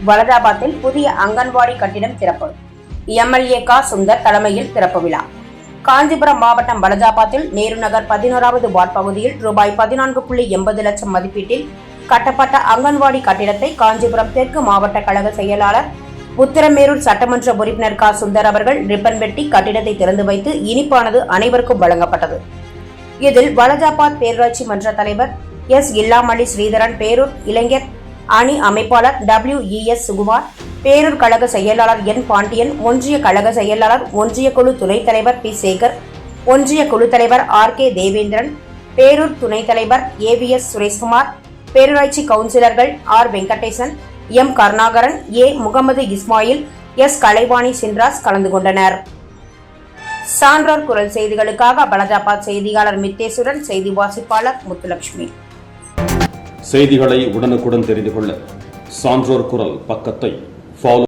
வலதாபாத்தில் புதிய அங்கன்வாடி கட்டிடம் திறப்பு. எம்எல்ஏ கா. சுந்தர் தலைமையில் திறப்பு விழா. காஞ்சிபுரம் மாவட்டம் வலதாபாத்தில் நேரு நகர் 11வது வார்டு பகுதியில் ரூபாய் 14.80 லட்சம் மதிப்பீட்டில் கட்டப்பட்ட அங்கன்வாடி கட்டிடத்தை காஞ்சிபுரம் தெற்கு மாவட்ட கழக செயலாளர் உத்தரமேரூர் சட்டமன்ற உறுப்பினர் கா. சுந்தர் அவர்கள் ரிப்பன் வெட்டி கட்டிடத்தை திறந்து வைத்து இனிப்பானது அனைவருக்கும் வழங்கப்பட்டது. இதில் வலதாபாத் பேரூராட்சி மன்ற தலைவர் எஸ். இல்லாமலி ஸ்ரீதரன், பேரூர் இளைஞர் அணி அமைப்பாளர் WES சுகுமார், பேரூர் கழக செயலாளர் என். பாண்டியன், ஒன்றிய கழக செயலாளர், ஒன்றிய குழு துணைத் தலைவர் பி. சேகர், ஒன்றிய குழு தலைவர் RK தேவேந்திரன், பேரூர் துணைத் தலைவர் AVS சுரேஷ்குமார், பேரூராட்சி கவுன்சிலர்கள் R. Venkatesan, M. Karunakaran, A. Mohammed Ismail, S. Kalaivani Chinras கலந்து கொண்டனர். சான்றோர் குரல் செய்திகளுக்காக வலதாபாத் செய்தியாளர் மித்தேசுடன், செய்தி வாசிப்பாளர் முத்துலட்சுமி. செய்திகளை உடனுக்குடன் தெரிந்து கொள்ள சான்றோர் குரல் பக்கத்தை ஃபாலோ